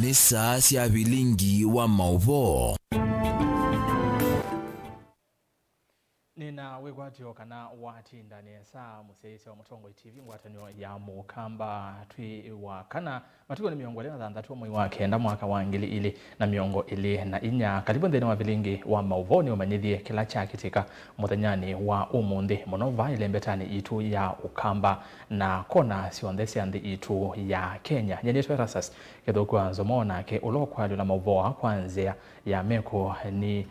ni saa cia bilingi wa mauvo. Nina wegwatio kana wati ndani ya saa museisi wa Mutongo TV ngwatanio ya mukamba twi wa kana matuko ni miongo lena thandatu mwi wake nda mwaka wa ngili ili na miongo ili na inya karibu ndene wa bilingi wa mauvoni umanyithie kila chakitika muthanyani wa umundi muno vaile mbetani itu ya ukamba na kona sionthe anthi itu ya Kenya nyenyeto rasas kethokwa nzomona ke ulokwa na mauvoa kwanzia ya meko ni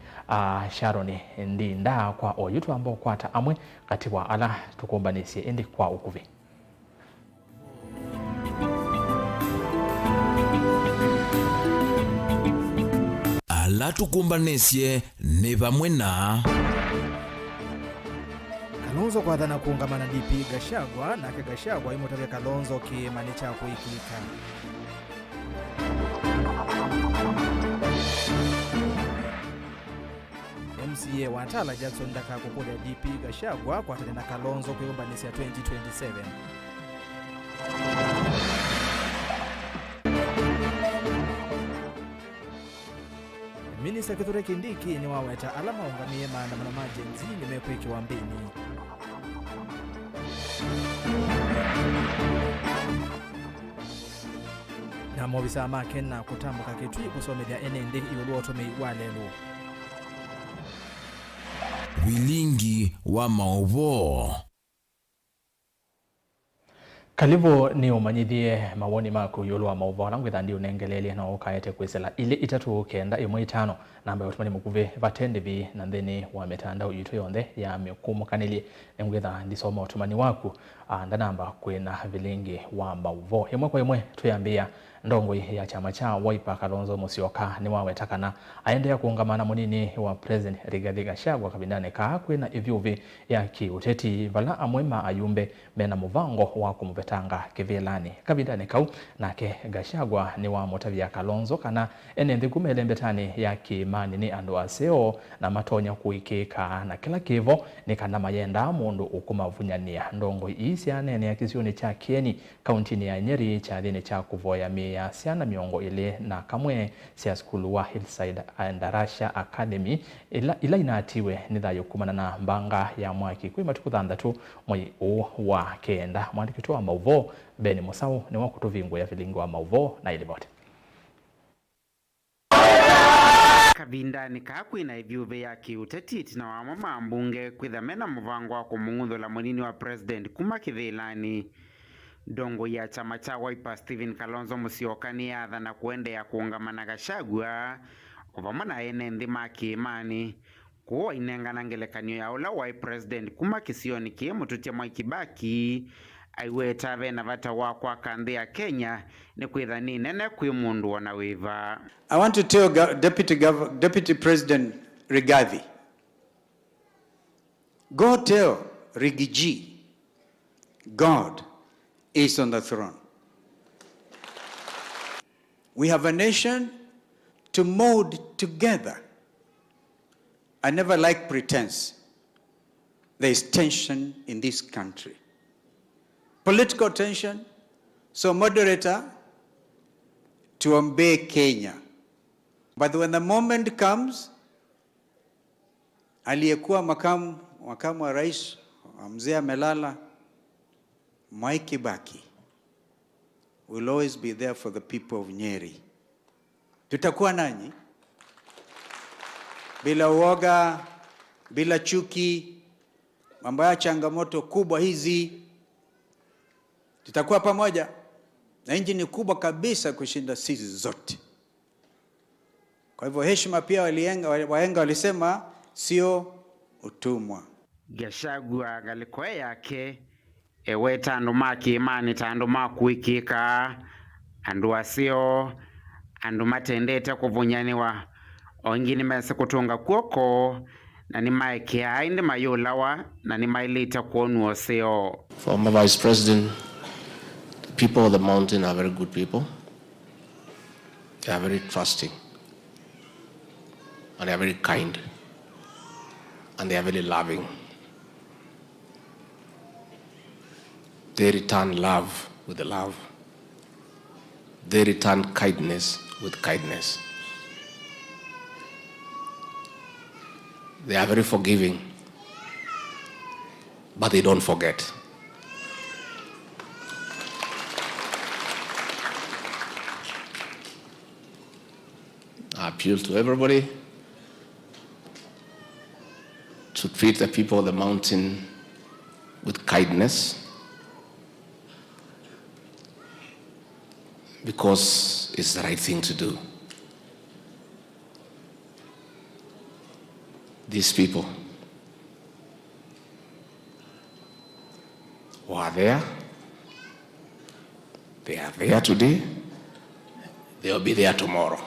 Sharon Ndinda kwa oyutu ambao kwata amwe kati wa ala tukumbanisye endi kwa ukuvi. Ala tukumbanisye ni vamwe na Kalonzo kwa dhana kuungamana DP Gachagua na Gachagua imutavya Kalonzo kimani cha kuikika. MCA wa Tala Jackson ndaka kukuda DP Gachagua kwa tena Kalonzo kuumbanisia 2027. Minister Kithure Kindiki ni waweta alama ungamie maandamano majenzi nimekuiki wa mbini. Na mobisa makena kutambuka kitui kusomedya enende iuluotome walelu. bilingi wa mauvo. Kalivo ni umanyithie mawoni maku yulu wa mauvo na ngwithandi unengelele na ukaete kwisela ile itatu kenda imwe itano namba ya utumani mukuve vatende vi na ndeni wa metandao yitu yonthe ya mikumu kanili ngwitha ndisoma utumani waku nda namba kwina bilingi wa mauvo imwe kwa imwe tuyambia ndongwe ya chama cha Wiper Kalonzo Musyoka ni wawetakana aendea kuungamana munini wa President Rigathi Gachagua kabindane ka kwina ivyuvi ya kiuteti vala amwema ayumbe mena muvango wa kumvetanga kivilani kabindane kau nake Gachagua ni wa mutavya Kalonzo kana enenthi kumelembetani ya kimani ni andu aseo na matonya kuikika na kila kivo ni kana mayenda mundu ukumavunyania ndongo isi anene ya kisioni cha Kieni kauntini ya Nyeri cha dhini cha kuvoya ya siana miongo ile na kamwe sia skulu wa Hillside Ndarasha Academy ila inatiwe nithayo kumana na mbanga ya mwaki kwi matuku thandatu mwai wa kenda mwandikitwa wa mauvo Beni Musau ni wakutuvingo ya vilingo wa mauvo na ilivote kabindani kakwina ivyuve ya kiutetiti na wama mambunge kwithamena muvango wa kumung'uthula munini wa president kuma kithilani. Dongo ya chama cha Wiper Stephen Kalonzo Musyoka ni athana kuendea kuungamana Gachagua uvamana ene nthi makimani kuwa inengana ngelekanio ya ula wa president kuma kisioni kie mututia Mwai Kibaki aiweta vena vata wakwa kanthi ya Kenya ni kwithani nene kwi mundu wana wiva. I want to tell Deputy President Rigathi, go tell Rigiji, God is on the throne. We have a nation to mold together. I never like pretense. There is tension in this country. Political tension. So moderator, to obey Kenya. But when the moment comes, aliyekuwa makamu wa rais, mzee amelala, Mwai Kibaki will always be there for the people of Nyeri. Tutakuwa nanyi bila uoga, bila chuki, mambo ya changamoto kubwa hizi. Tutakuwa pamoja na nchi ni kubwa kabisa kushinda sisi zote. Kwa hivyo heshima pia wahenga walisema sio utumwa. Gachagua galikwe yake eweta andu makimani ta andu makuikika andu asio andu matendete kuvunyaniwa ongini mese kutunga kuoko na ni maikia indi mayulawa na ni mailita kuonu oseo. Former Vice President, the people of the mountain are very good people. They are very trusting. And they are very kind. And they are very loving. They return love with love. They return kindness with kindness. They are very forgiving, but they don't forget. I appeal to everybody to treat the people of the mountain with kindness, because it's the right thing to do. These people who are there, they are there today, they will be there tomorrow.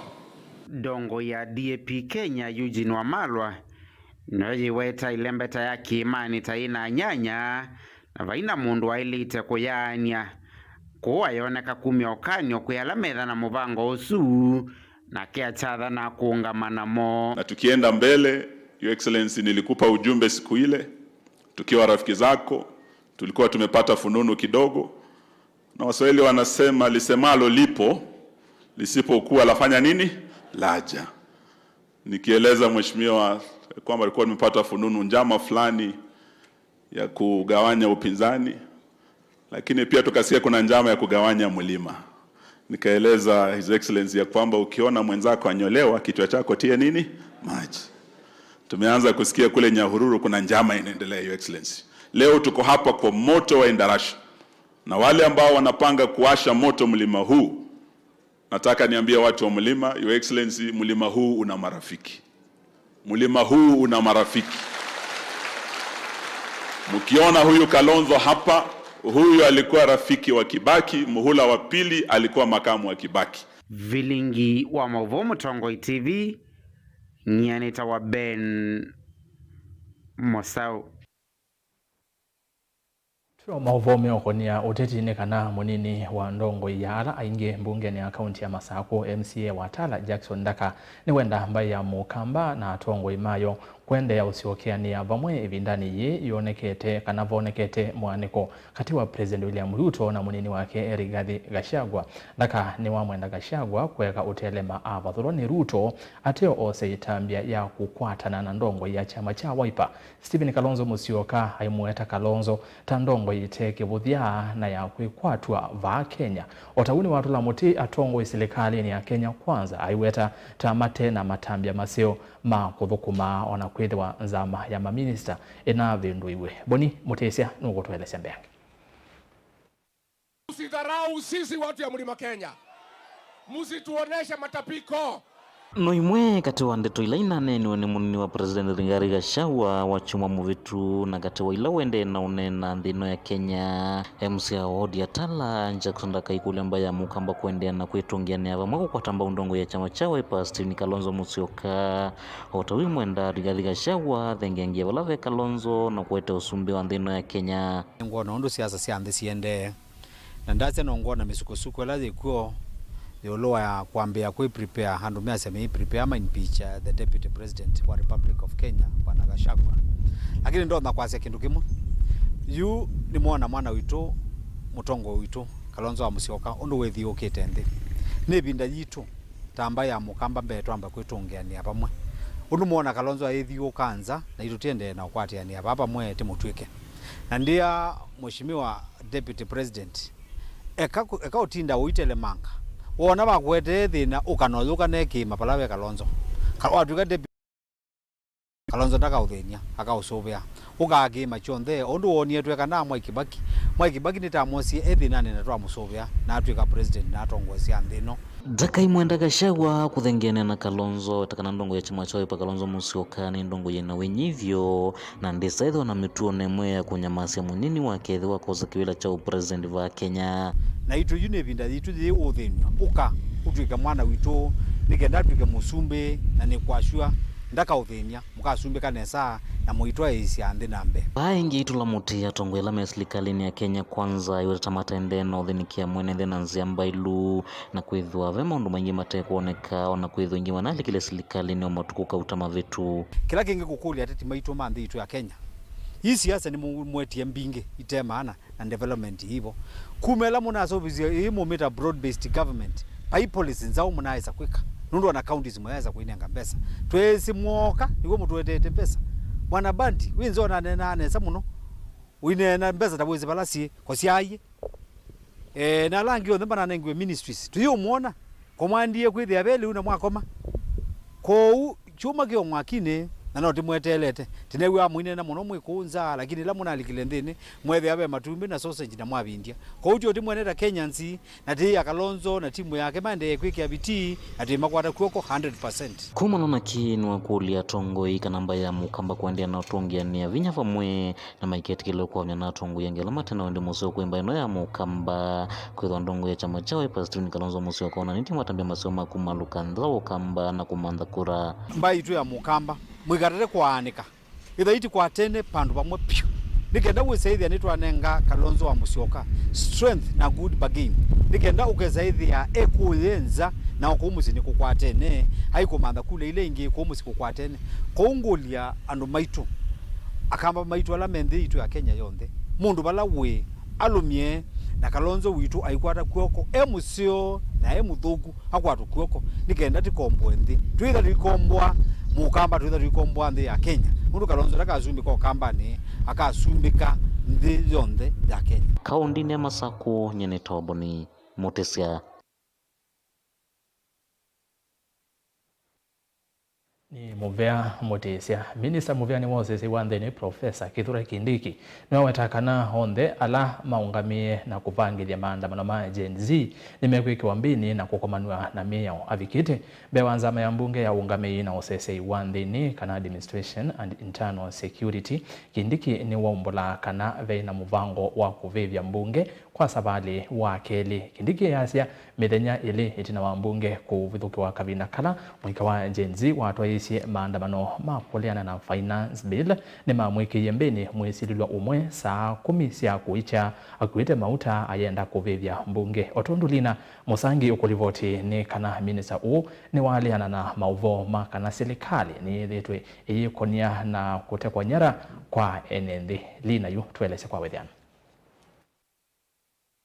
Dongo ya DAP Kenya Eugene Wamalwa noyiweta ilembeta ya kiimani taina nyanya na vaina mundu wailite kuyania kuwa yoneka kumiokanyo kuyalamedha na muvango usu na kiachadha na kuungamana mo. Na tukienda mbele, Your Excellency, nilikupa ujumbe siku ile tukiwa rafiki zako, tulikuwa tumepata fununu kidogo, na Waswahili wanasema lisemalo lipo, lisipokuwa lafanya nini? Laja. Nikieleza mheshimiwa kwamba alikuwa nimepata fununu njama fulani ya kugawanya upinzani, lakini pia tukasikia kuna njama ya kugawanya mlima. Nikaeleza His Excellency ya kwamba ukiona mwenzako anyolewa, kichwa chako tie nini? Maji. Tumeanza kusikia kule Nyahururu kuna njama inaendelea, Your Excellency. Leo tuko hapa kwa moto wa Endarasha, na wale ambao wanapanga kuasha moto mlima huu, nataka niambie watu wa mlima, Your Excellency, mlima huu una marafiki. Mlima huu una marafiki. Mkiona huyu Kalonzo hapa, huyu alikuwa rafiki wa Kibaki, muhula wa pili alikuwa makamu wa Kibaki. Vilingi wa Mavumo Tongoi TV, Nyanita wa Ben Mosau. Turo mauvomi okonia uteti kana munini wa ndongo yala ainge mbunge ni akaunti ya Masako MCA Watala Jackson Ndaka ni wenda ambaye ya mukamba na tongo imayo kwende ya usiokeania vamwe evindani ye yonekete kanavonekete mwaniko kati wa President William Ruto na munini wake Rigathi Gachagua. Ndaka ni wa mwenda Gachagua kweka utelema avathuroni Ruto ateo ose itambia ya kukwatana na ndongo ya chama cha Wiper. Stephen Kalonzo Musyoka haimueta Kalonzo tandongo iteke buthia na ya kuikwatwa va Kenya. Otauni watu la muti atongo isilikali ni ya Kenya kwanza aiweta tamate na matambia maseo ma kuthukuma ona kwithwa nzama ya maminista ina vinduiwe. Boni Mutesia nuko tueleze mbele. Usidharau sisi watu ya Mlima Kenya. Musituonesha matapiko. Noimwe kati wa ndeto ila inaneni ni munini wa President Rigathi Gachagua wa chuma muvitu na kati wa ila wende na unena ndino ya Kenya MCA Watala Jackson Ndaka ikule ambaye ya mukamba kuendea na kuitungia ni hava mwako kwa tamba undongo ya chama cha Wiper Stephen Kalonzo Musyoka otawi mwenda Rigathi Gachagua thengengia walave Kalonzo na kuwete usumbi wa ndino ya Kenya ngona undu siasa sianthe siende na ndaze no ngona misukosuko laze ikuo yoloa ya kuambia kui prepare handu mea seme prepare ama impeach the deputy president wa Republic of Kenya Bwana Gachagua. Lakini ndo nakwazia kindu kimwe yu ni mwana witu mutongo witu Kalonzo wa Musyoka undu wethi ukite nthi ni binda yitu tamba ya mukamba mbeto amba kwitungiania pamwe undu muona Kalonzo aithi ukanza na itutiende na ukwatiania papa mwe timutwike na ndia mheshimiwa deputy president eka utinda uitele manga wona bakwete thina ukanozuka neki mapalawe Kalonzo watuka de Kalonzo Ndaka uthenia akausubia ukagi machonthe undu wonie tweka na Mwai Kibaki nitamosie ethina nene twa musubia na atwika president na atongosia nthino Ndaka imwenda Gachagua kuthengeana na Kalonzo takana ndongo ya chama cha Wiper Kalonzo Musyoka ni ndongo yena wenyivyo na ndisa etho na mituo nemwe ya kunyamasia munini wake etho wakoza kiwila cha president va Kenya na itu yune binda itu thi uthinwa uka utwika mwana witu nikenda twike musumbe na ni kwashua Ndaka uthenia mukasumbe kanesa na muitwa isia nthi nambe baingi itula muti atongwela meslikalini ya Kenya kwanza iwe tamata endeno uthinikia mwene thina nziamba ilu na kwithwa ve maundu maingi mate kuoneka ona kwithwa ingi wanali kile slikalini o matukuka utama vitu kila kingi kukulia ateti maitu manthi itu ya Kenya. Hii siasa ni mwetie mbinge itemaana na development hivyo kumela munasobizia hii mumita broad based government pai policy nzao munaweza kwika nundu na counties mwaweza kuinenga pesa twezi mwoka niko mtu wetete pesa mwana bandi winzo na nesa muno winena pesa tabwezi balasi kwa siaye na langi yothe bana nengwe ministries tuyo muona komwandie kwithia beli una mwakoma ko chuma kyo mwakine na no timwetelete tinewe amwine na muno mwikunza lakini la muna alikile ndini mwethe abe matumbi na sausage na mwabindia ko ujo timweneta Kenyans na ti Kalonzo na timu yake mande kwiki abiti ati makwata kuoko 100%. Kumana na kinwa kulia tongo ikanamba ya mukamba kuendia na tongia ni vinya vamwe na maiketi kilo kwa na tongo yangela matena wende museo kwemba ino ya mukamba kwa ndongo ya chama chawe Pastor Kalonzo museo kwa niti matambia masoma kumaluka ndao kamba na kumanda kura mbai tu ya mukamba mwigarere kwanika itha iti kwa tene pandu pamwe pyo nikenda wisaithia nitwanenga Kalonzo wa Musyoka strength na good bargain nikenda ukezaithia ekuyenza na ukumusi nikukwatene haikomanda kule ile ingi kumusi kukwatene koungulia andu maitu akamba maitu ala mende itu ya Kenya yonde mundu bala we alumie na Kalonzo witu aikwata kuoko emusio na emuthuku akwatu kuoko nikenda tikombo ndi twitha tikombwa mukamba twitha tikombwa ndi ya Kenya mundu Kalonzo takazumika okambani akasumbika ndi yonde ya Kenya kaundi ne Masako nyene toboni Mutesia ni Muvea Mutesia Minister Muvea ni Moses Wandeni Professor Kithure Kindiki no watakana onde ala maungamie na kupangithia maandamano ma Gen Z nimekwikiwa mbini na kukomanwa na miyao avikite bewanza ya mbunge ya ungamii na osese Wandeni kana administration and internal security Kindiki ni wombola kana veina muvango wa kuvivya mbunge kwa sabali wa keli Kindiki yasia mithenya ili itina wa mbunge kuvithukiwa kabina kala mwika wa Gen Z watwa isi maandamano makuliana na finance bill ni mamwikiye mbini mwesililwa umwe saa 10 cia kuicha akuite mauta ayenda kuvivya mbunge otondulina Musangi ukulivoti ni kana minister u ni waliana na mauvo makana serikali ni thitwe iyikonia na kutekwa nyara kwa enendi lina yu tueleze kwa wedhiana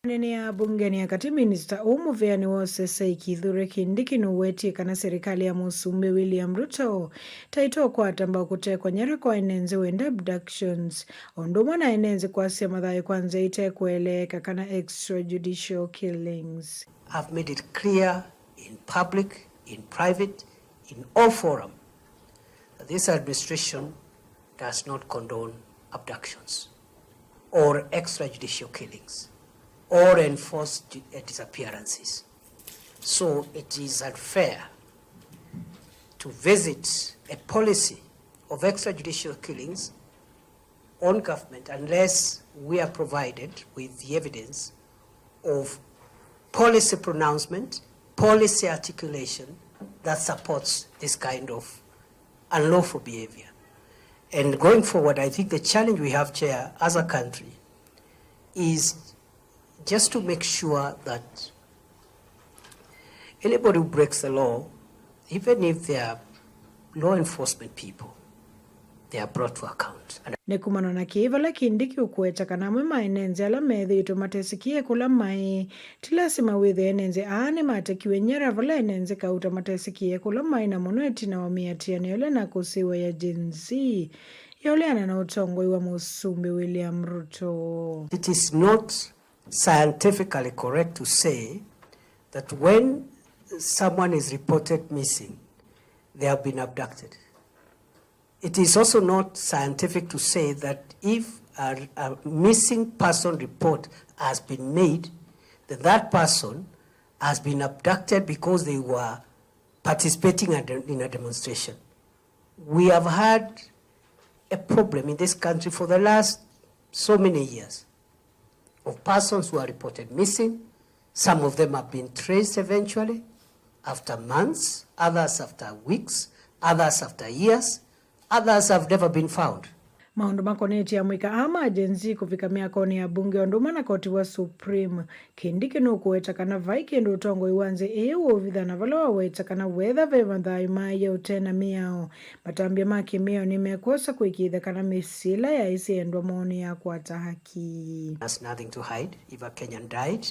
nene ya bungeni ya kati minister Muvea ni Moses Kithure Kindiki nuwetie kana serikali ya Musumbe William Ruto taito kwa tamba kutekwa nyara kwa enenze wenda abductions ondoma na enenze kwa sema dhai kwanza itekweleka kana extrajudicial killings. I've made it clear in public, in private, in all forum that this administration does not condone abductions or extrajudicial killings or enforced disappearances. So it is unfair to visit a policy of extrajudicial killings on government unless we are provided with the evidence of policy pronouncement, policy articulation that supports this kind of unlawful behavior. And going forward, I think the challenge we have, Chair, as a country is just to make sure that anybody who breaks the law, even if they are law enforcement people, they are brought to account. Nekumano na kivala Kindiki ukueta kanamwe maenenze ala methi ito matesikie kula mai tilasima withe enenze aane matekiwe nyara vala enenze kauta matesikie kula mai na monueti na wamiatia neole na kusiwa ya Gen Z yoleana na utongo iwa Musumbe William Ruto. It is not scientifically correct to say that when someone is reported missing, they have been abducted. It is also not scientific to say that if a missing person report has been made, that that person has been abducted because they were participating in a demonstration. We have had a problem in this country for the last so many years of persons who are reported missing. Some of them have been traced eventually after months, others after weeks, others after years, others have never been found. Maundu makoneti ya mwika ama Gen Z kufika miakoni ya bunge onduma na koti wa Supreme Kindiki nukuweta kana vaiki ndo utongo iwanze ewa uvitha na vala waweta kana wetha vema dhai maya utena miao matambia maki miao ni mekosa kuikitha kana misila ya isi endwa maoni ya kuata haki. There's nothing to hide. If a Kenyan died,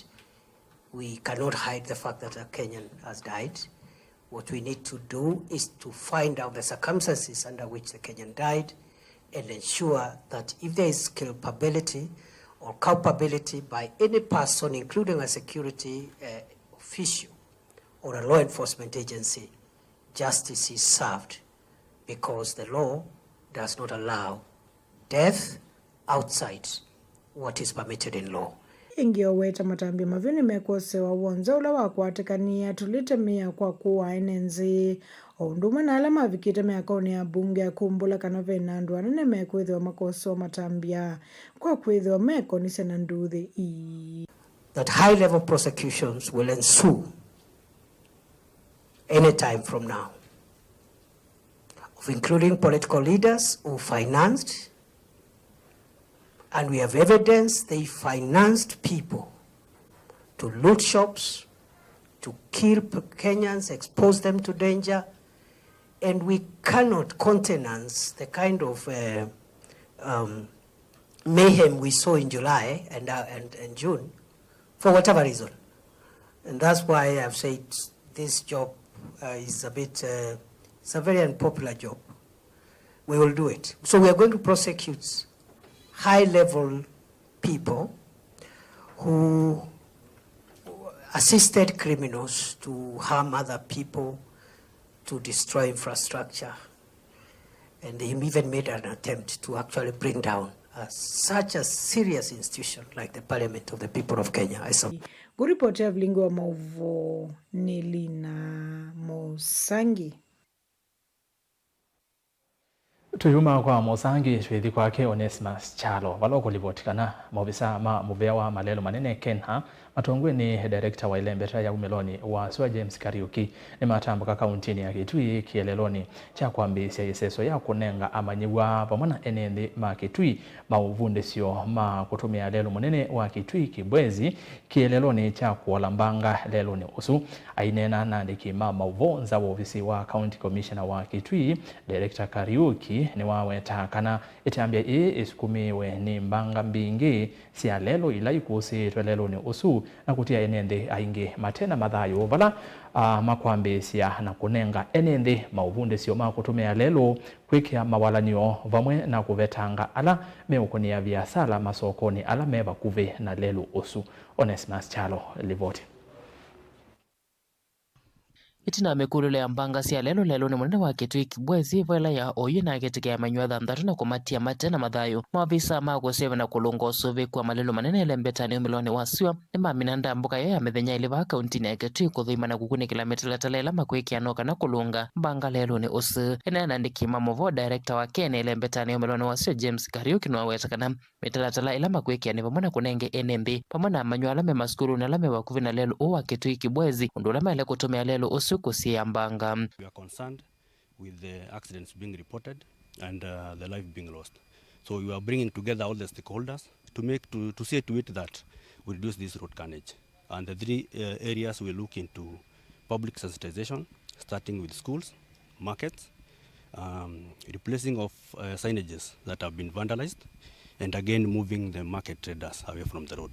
we cannot hide the fact that a Kenyan has died. What we need to do is to find out the circumstances under which the Kenyan died and ensure that if there is culpability or culpability by any person, including a security official or a law enforcement agency, justice is served, because the law does not allow death outside what is permitted in law. Ingioweta matambi mavini mekosewa wonza ula wakwatikania tulitemea kwa kuwa enenzi onduma na alama vikita meakoni ya bunge ya kumbula kanove nandu anene mekwezi wa makosewa matambia kwa kwezi wa meko ni senanduthi that high level prosecutions will ensue any time from now, of including political leaders who financed, and we have evidence they financed people to loot shops, to kill Kenyans, expose them to danger, and we cannot countenance the kind of mayhem we saw in July and June, for whatever reason. And that's why I've said this job is it's a very unpopular job. We will do it. So we are going to prosecute high-level people who assisted criminals to harm other people, to destroy infrastructure, and they even made an attempt to actually bring down such a serious institution like the Parliament of the People of Kenya. Kuripotea Vilingi wa Maovo ni Lina Musangi. Tuyuma kwa Musangi shwedi kwake Onesimus Chalo waloko livotikana maofisa mubewa malelo manene Kenha matongwe ni director wa ilembeta ya umeloni wa Swa James Kariuki ni matambuka kauntini ya Kitui kieleloni cha kwambisia iseso ya kunenga amanyiwa pamona enende ma Kitui mauvundesio ma kutumia lelo manene wa Kitui kibwezi kieleloni cha kuolambanga lelo ni usu ainena nandiki mauvo za ofisi wa county commissioner wa Kitui director Kariuki ni waweta kana itambia isikumiwe ni mbanga mbingi siya lelo ila ikusi lelo ni usu na kutia enende aingi matena madhayo vala makwambisia na kunenga enende mauvunde sio makutumia lelo kwikia mawalanio vamwe na kuvetanga ala meukonia biasala masokoni ala meva kuve na lelo usu. Onesimus Chalo livoti. Itina mekulule ya mbanga siya lelo ni mwenene wa Kitui kibwezi vela ya oyu na ketike ya manyuadha mdhatu na kumatia matena madhayo mawabisa mako sewe na kulungo suve kwa malelo manene lembetani umiloni wasiwa ni maminanda mbuka ya medhenya iliva kauntini ya Kitui kudhuima na kukuni kilomita latalela makweki anoka na kulunga mbanga lelo ni usu ina ndiki mamovo director wa Kene lembetani umiloni wasiwa James Kariuki na wetakana mitalatala ila makweki aniva mwana kunenge NMB pamana manyuala me maskuru na lame wakuvina lelo uwa Kitui kibwezi undulama ile kutumia lelo usu kusiambanga. We are concerned with the accidents being reported and the life being lost. So we are bringing together all the stakeholders to see to it that we reduce this road carnage. And the three areas we look into: public sensitization, starting with schools, markets, replacing of signages that have been vandalized, and again moving the market traders away from the road.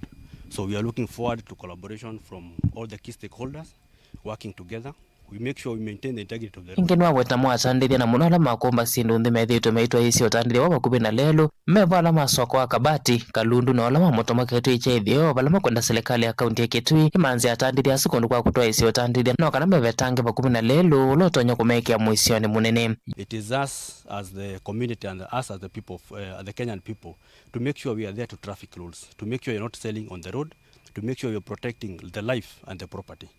So we are looking forward to collaboration from all the key stakeholders working together. We make sure we maintain the integrity of the road. Ingenwa wetamwa atandithia na muno ala makomba sindu nthi methitwe meitwa isi otandithia wa makubi na lelo meva ala masoko wa Kabati Kalundu na ala mamotoma Kitui chaithio vala makwenda serikali ya kaunti ya Kitui imanzi atandithia sikundu kwa kutoa isi otandithia no kana mevetange makubi na lelo ulotonya kumekia muisioni munene. It is us as the community and us as the people, the Kenyan people, to make sure we are there to traffic rules, to make sure you're not selling on the road, to make sure you're protecting the life and the property.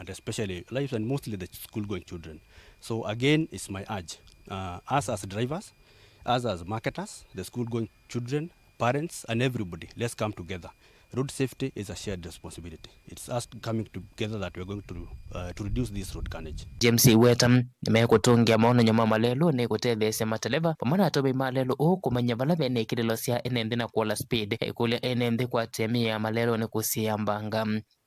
And especially lives and mostly the school-going children. So again, it's my urge, us as drivers, us as marketers, the school-going children, parents, and everybody, let's come together. Road safety is a shared responsibility. It's us coming together that we're going to reduce this road carnage. James Wetam nimekutungia maono nyama malelo ni kutethese mateleva pamana atobe malelo kumanya vala bene kidelo sia enende na kuola speed ikulia enende kwa temia malelo ni kusiambanga.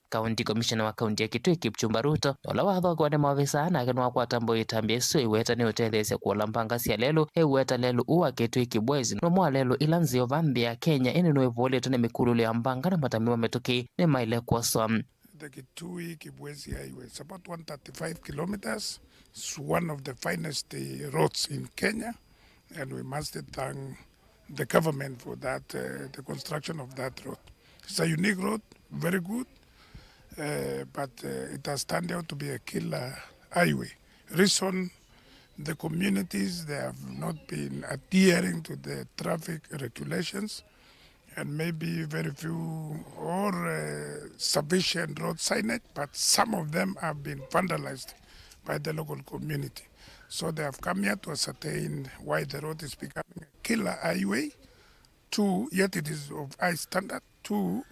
County Commissioner wa County ya Kitui Kipchumba Ruto ola watho kwa ne mawisa na akenwa kwa tambo itambie so iweta ni utethese kuola mpanga sia lelo iweta lelo uwa Kitui kibwezi no mwa lelo ilanzio vambi ya Kenya ene no evole tone mikulule ya mbanga na matamiwa metuki ne maile kwa so the Kitui-Kibwezi Highway. It's about 135 kilometers. It's one of the finest roads in Kenya, and we must thank the government for that, the construction of that road. It's a unique road, very good, but it has turned out to be a killer highway. Reason, the communities, they have not been adhering to the traffic regulations, and maybe very few or sufficient road signage, but some of them have been vandalized by the local community. So they have come here to ascertain why the road is becoming a killer highway. 2, yet it is of high standard. 2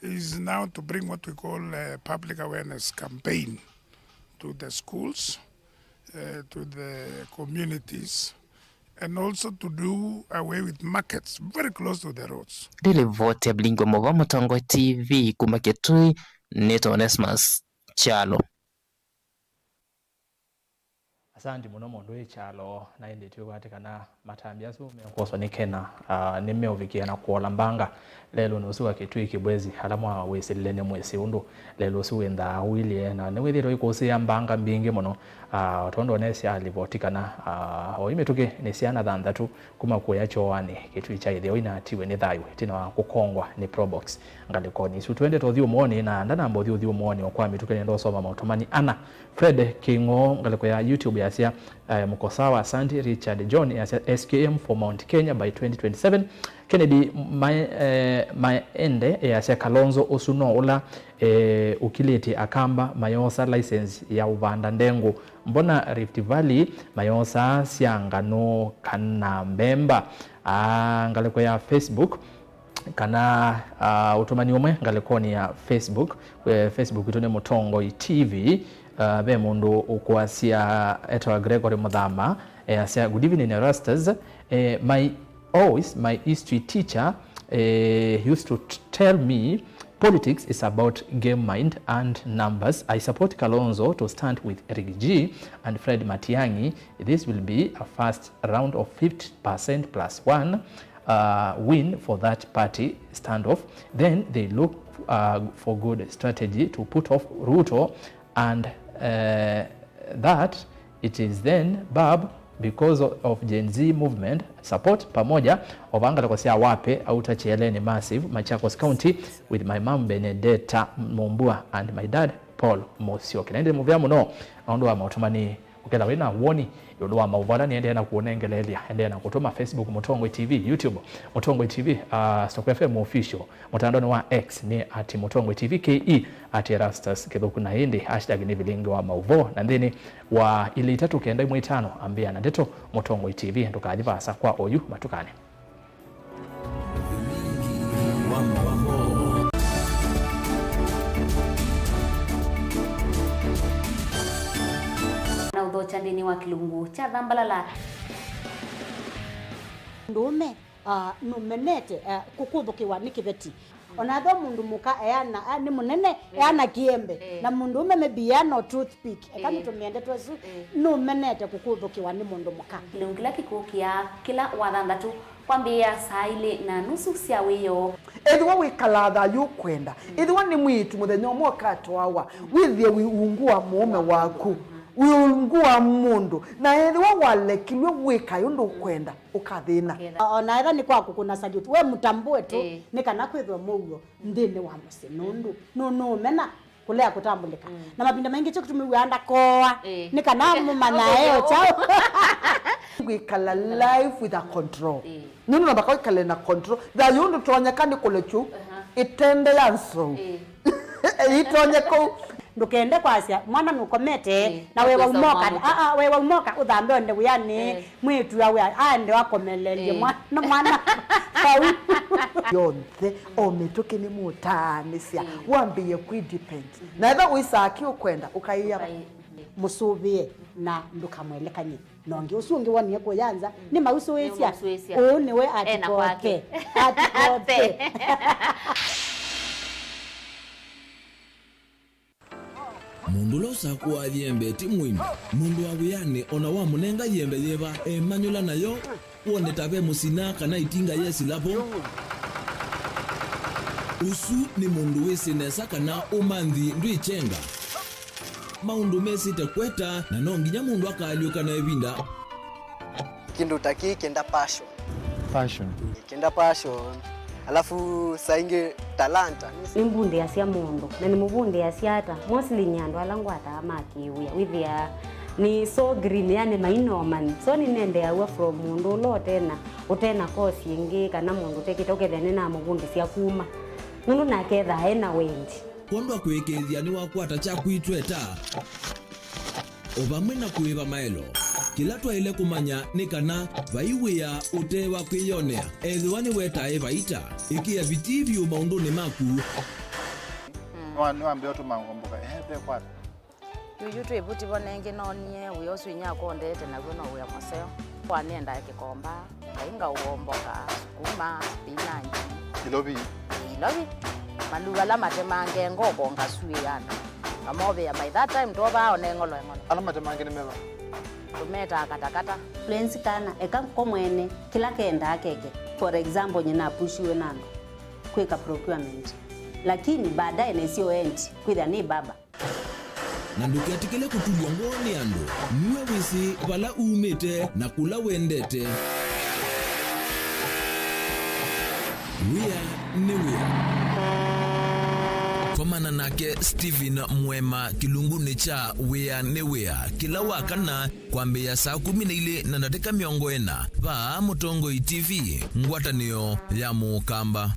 is now to bring what we call a public awareness campaign to the schools, to the communities, and also to do away with markets very close to the roads. Dele vote Blingo Mova Mutongo TV Kumaketui Neto Onesmus Chalo. Asante muno mundu echalo naende tukatikana matambya so menkoswa nikena nimeovikia na kuola mbanga lelo nosuka Kitui Kibwezi halamwa weselene mwesi undu lelo suwenda wilie na newithiro ikosi ya mbanga mbingi muno tondo nesi alivotikana oimetuke nesiana thanthatu kuma kuya choani Kitui cha ithio ina atiwe ni thayu tina wa kukongwa ni Probox ngalikoni su twende tothio muoni na ndana mbothio thio muoni okwa mituke ndo soma mautomani ana Fred Kingo ngaliko ya YouTube ya sia Mukosawa Santi Richard John ya SKM for Mount Kenya by 2027 Kennedy Maende ya sia Kalonzo Osunola ukileti akamba Mayosa license ya uvanda ndengu mbona Rift Valley Mayosa siangano kana mbemba ngaliko ya Facebook kana utumani umwe ngalikoni ya Facebook itone Mutongo TV be mundu ukwasia etwa Gregory Muthama asia good evening Erastus my history teacher used to tell me politics is about game mind and numbers. I support Kalonzo to stand with Rigathi G and Fred Matiang'i. This will be a first round of 50% plus 1 win for that party standoff. Then they look for good strategy to put off Ruto, and that it is then Bab because of Gen Z movement support pamoja ovanga takosia wape autacheleni massive Machakos County with my mom Benedetta Mombua and my dad Paul Mosioke. Nende muvya muno ondo wa mautumani ukela wina woni yodoa mauvara ni ende na kuonengelelia ende na kutuma Facebook Mutongo TV, YouTube Mutongo TV, Stock FM official, mutandao wa X ni @Mutongo TV KE @Erastus Kithuku na hindi hashtag ni vilingi wa mauvo na ndeni wa ili itatu kenda imwe 5 ambia na ndeto Mutongo TV ndukajiva asa kwa oyu matukane. Na udho chandini wa Kilungu cha Dhambalala ndume numenete kukuthukiwa ni kibeti onatho mundu muka eana ni munene eana kiembe na mundu ume mebiano toothpick ekamitumende twasu numenete kukuthukiwa ni mundu muka Kilungila kikukia kila wathanthatu kwambia saa ile na nusu cia wiyo Edwa wikalatha yukwenda edwa ni mwitu muthenya umwe wawa withie wiungua mume waku wiungua mundu na edwa walekilwe wika yundu kwenda ukathina ona etha ni kwaku kuna salute we mutambue tu ni kana kwithwa mugo ndini wa musinundu no mena kulea kutambulika na mapinda mengi cyo kutumiwanda koa ni kana mumana eo chao wikala life with a control nunu na bakao ikale na control da yundu tonyekani kulechu itende yanso itonyeko ndukende kwasia mwana nukomete na wewe umoka wewe umoka uthambe onde uyani mwitu yawe ande wakomelelie mwana yonthe omituke ni mutanisia wambie kudepend na etha uisaki ukwenda ukaiya musubie na ndukamwelekanye nonge usungi woni yako yanza ni mauso wesia ni we atikope mundu losa kuwa yembe timwini mundu wabuyane ona wa munenga yembe yeba emanyula nayo wone tabe musina kana itinga yesi lapo usu ni mundu wisinesa kana umanthi ndwichenga maundu mesite kweta na no nginya mundu akaliuka na evinda kindu taki kenda passion alafu sainge talanta ni mbunde yasia mundu na ni mubunde yasia ata mostly nyandu alangu ata makiuya withia ni so green yani mainoman so ni nende awa from mundu lo tena utena kosi ingi kana mundu tekita ukethene na mubunde sia kuma mundu naketha ena wendi kondo kwekethia ni wakwata cha kuitweta obamwe na kuiva maelo kila twaile kumanya ni kana vaiwia utewa kwiyonea ethiwa ni wetae vaita ikia vitivyo maunduni maku niwambia otu mangomboka ehe kwata yuyu twivuti vonenge nonie uyo swinya kondete naguo no uya maseo kwanienda kikomba kainga uomboka sukuma spinach ilovi maluga la matemange ngoko ngasui yana kamobe ya by that time toba onengolo ala matemange nimeva tumeta katakata fluency kana eka komwene kila kenda akeke for example nyina pushiwe nando kweka procurement lakini baadaye na sio end kwitha ni baba na ndukiatikile kutulwa ngoni ando niwe wisi vala umite na kula wendete wia komana nake Steven Mwema kilunguni cha wea ne wea kila wakana kwambia saa 12 na dakika 40 va Mutongo TV ngwatanio ya Mukamba.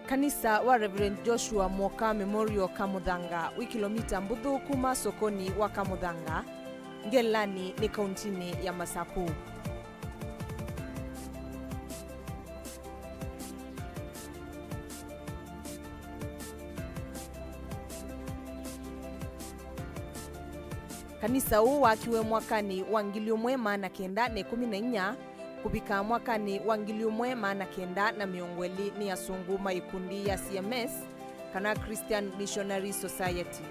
Kanisa wa Reverend Joshua Mwoka Memorial Kamuthanga wi kilomita mbuthu kuma sokoni wa Kamuthanga Ngelani ni kauntini ya Masaku. Kanisa huu wakiwe mwakani wa 1914 kubika mwakani wa 1920 ni asunguma ikundi ya CMS kana Christian Missionary Society.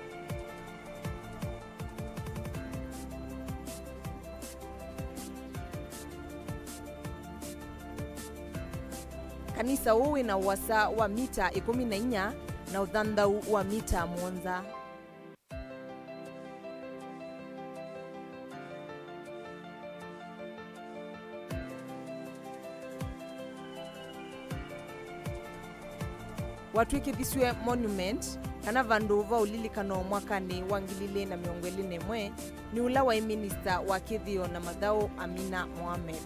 Kanisa huu ina uwasa wa mita 14 na uthandau wa mita 1. Watwikithiswe monument kana vandu va ulilikano mwakani wa 2021 ni ula wa minister wa Kithio na Mathau Amina Mohamed.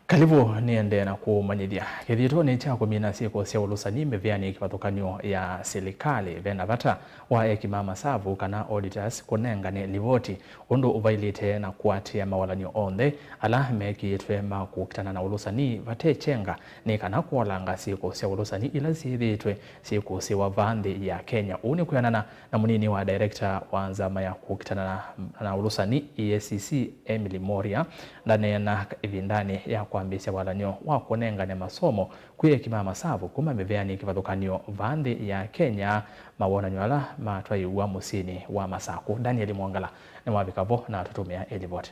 Karibu niende na kumanyithia kithito ni cha kumina siku cia ulusani meviani kivathukanio ya serikali vena vata wa ekimama savu kana auditors kunengane livoti undu uvailite na kuatia mawalanio onthe ala mekiitwe makukitana na ulusani vatechenga ni kana kuolanga siku cia ulusani ila ciithitwe siku cia vanthi ya Kenya. Uni kuyanana na munini wa director wa nzama ya kukitana na ulusani EACC Emily Moria ndani na ivindani ya kwambisya walanyo wa kunengane masomo kwi ekimama savu kuma meveani kivathukanio vanthi ya Kenya mawonanyo ala matwaiwa musini wa Masaku. Daniel Mwangala ni wavikavo na tutumia elivoti.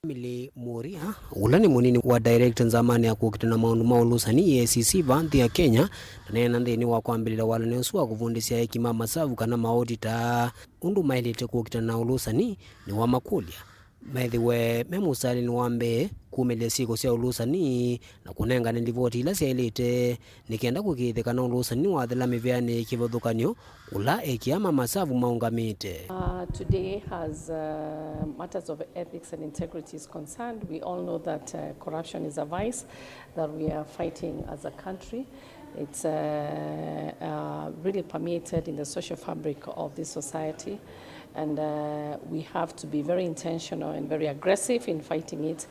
Emily Moria ula ni munini wa director nzamani ya kukitana maundu maulusani EACC vanthi ya Kenya nena nthini wa kwambilila walanyo wa kuvundisya ekimama savu kana maodita undu mailite kukitana na ulusani ni wa makulia methiwe memusalini wa mbee kuumilia siko sia ulusani na kunengana ndivoti ila siailite nikenda kukithikana ulusani wa thila miveani kivuthukanio ula ekiama masavu maungamite. Today, as matters of ethics and integrity is concerned, we all know that corruption is a vice that we are fighting as a country. It's really permeated in the social fabric of this society, and we have to be very intentional and very aggressive in fighting it.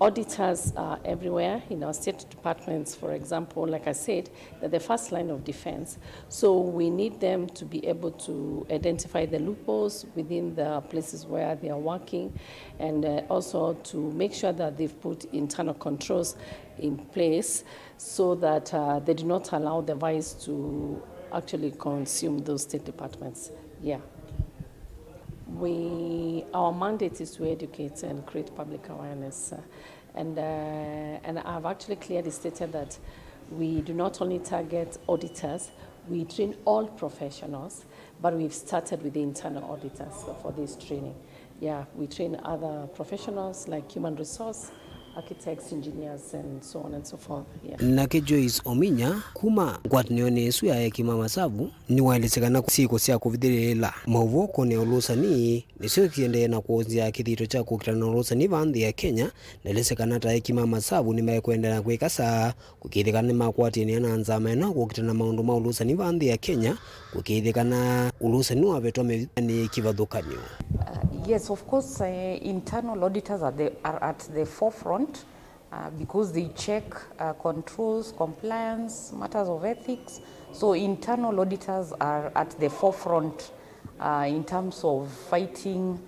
Auditors are everywhere in our state departments, for example, like I said, they're the first line of defense. So we need them to be able to identify the loopholes within the places where they are working, and also to make sure that they've put internal controls in place so that they do not allow the vice to actually consume those state departments. Yeah. Our mandate is to educate and create public awareness, and I've actually clearly stated that we do not only target auditors, we train all professionals, but we've started with the internal auditors for this training. Yeah, we train other professionals like human resource, architects, engineers, and so on and so forth. Yeah. Nake Joyce Ominya kuma ngwatanio isu ya ekima masavu ni waelesekana siko sia kuvithirila mauvoko ne ulusani nisio kiende na kuozia kithito cha kukitana ulusani vanthi ya Kenya nelesekana ta ekima masavu ni mekwenda na kwikasa kukithikana makwatini na nzama na kukitana maundu ma ulusani vanthi ya Kenya kukithikana ulusani wa vetwa ni kivathukanio. Yes, of course, internal auditors are at the forefront because they check controls, compliance, matters of ethics. So internal auditors are at the forefront in terms of fighting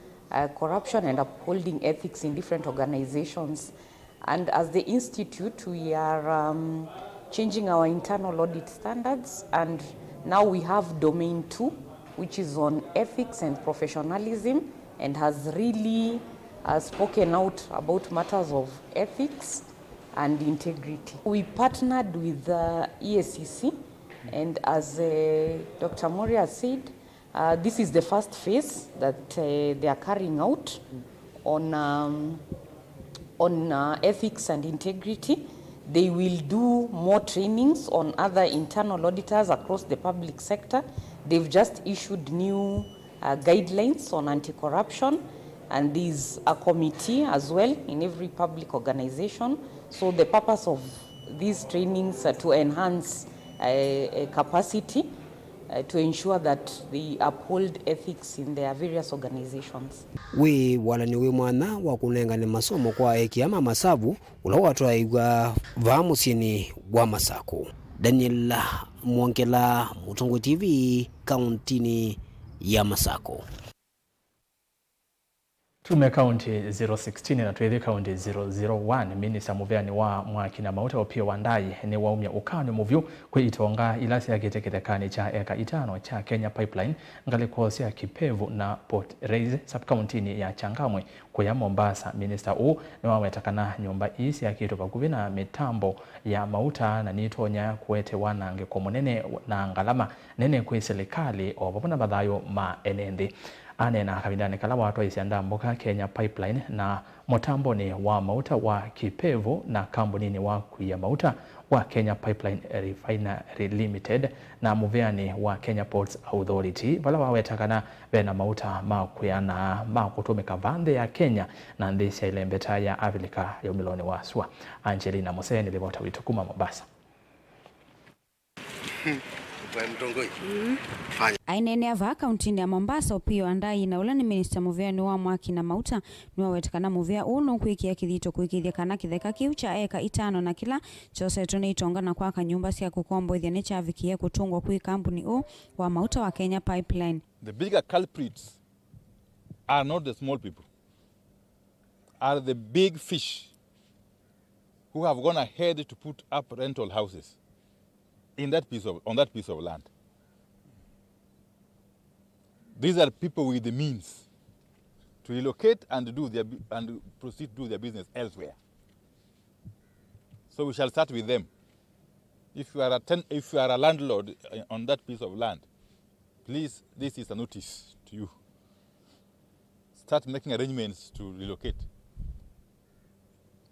corruption and upholding ethics in different organizations. And as the institute, we are changing our internal audit standards, and now we have domain 2, which is on ethics and professionalism, and has really spoken out about matters of ethics and integrity. We partnered with EACC, and as Dr. Moria said, this is the first phase that they are carrying out on ethics and integrity. They will do more trainings on other internal auditors across the public sector. They've just issued new guidelines on anti-corruption, and there's a committee as well in every public organization. So the purpose of these trainings are to enhance capacity to ensure that they uphold ethics in their various organizations. We walani we mwana wa kunengane masomo kwa ekiama masavu ula watu aigwa vamusini wa Masako. Daniel Mwongela, Mutongo TV, kauntini ya Masako. Tume kaunti 016 na tuithi kaunti 001 Minister Muveani wa Mwakina Mauta opio Wandai ni waumya ukani muvyu kwitonga ilasi ya kitekethekani cha eka 5 cha Kenya Pipeline ngalikosi ya Kipevu na Port Reitz subcountini ya Changamwe kwa Mombasa. Minister u ni wawetakana nyumba isi ya kitu pakuvi na mitambo ya mauta na nitonya kuete wanange kwa munene na ngalama nene kwe serikali obapuna badhayo ma enendi. Anena kavindani kala watu isianda mboka Kenya Pipeline na motambo ni wa mauta wa Kipevu na kambuni wa kuya mauta wa Kenya Pipeline Refinery Limited na Muveani wa Kenya Ports Authority wala wawetakana bena mauta makuyana makutumika vande ya Kenya na ndisi ya ilembeta ya Afrika ya umiloni wa Swa. Angelina Museni libota witukuma Mombasa. Ainene ava kauntini ya Mombasa opio Wandai na ula ni Minister Muveani wa Mwakina Mauta ni wawetakana muvea uno kwikia kithito kwikithia kana kitheka kiu cha eka 5 na kila chose tunaitonga na kwaka nyumba cia kukombo ithia ni chavikia kutungwa kwi kampuni u wa mauta wa Kenya Pipeline. The bigger culprits are not the small people, are the big fish who have gone ahead to put up rental houses in that on that piece of land. These are people with the means to relocate and proceed to do their business elsewhere. So we shall start with them. If you are a landlord on that piece of land, please, this is a notice to you. start making arrangements to relocate.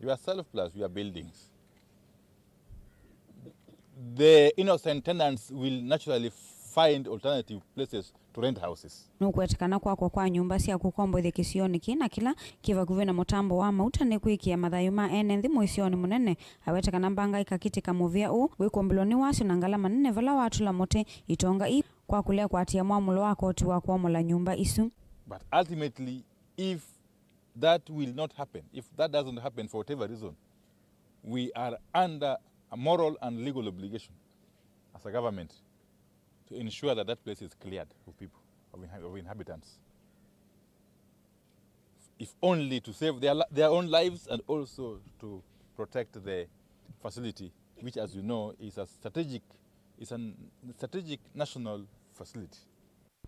Yourself plus your buildings. The innocent tenants will naturally find alternative places to rent houses. Nukwetekana kwa nyumba cia kukombothia kisioni kina kila kivakuve na mutambo wa mauta ni kwikia mathayu ma ene thimu isioni munene awetekana mbanga ikakitika muvia u wikumbiloni wasio na ngalama nene vala watu la mote itonga i kwa kulea kwatia mwamulo wa koti wa kuomola nyumba isu. But ultimately, if that will not happen, if that doesn't happen for whatever reason, we are under a moral and legal obligation as a government to ensure that that place is cleared of people, of inhabitants. If only to save their own lives and also to protect the facility, which, as you know, is a strategic national facility.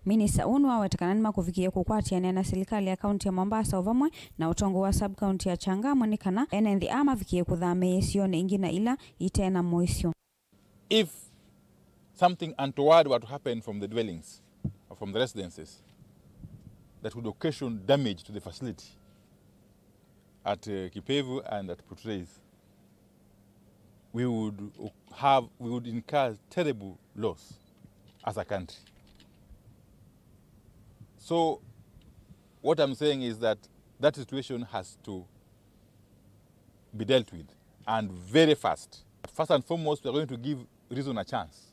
Minista unu awetekana nima kufikia kukwatiania na serikali ya kaunti ya Mombasa ovamwe na utongo wa sub-county ya Changamwe nikana enendi ama fikie kuthame isione ingina ila itena moisio. If something untoward were to happen from the dwellings or from the residences that would occasion damage to the facility at Kipevu and at Portreis, we would incur terrible loss as a country. So what I'm saying is that that situation has to be dealt with, and very fast. First and foremost, we are going to give reason a chance.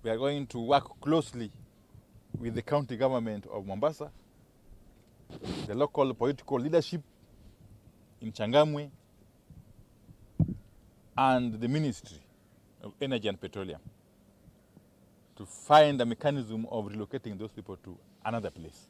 We are going to work closely with the county government of Mombasa, the local political leadership in Changamwe, and the Ministry of Energy and Petroleum to find a mechanism of relocating those people to another place.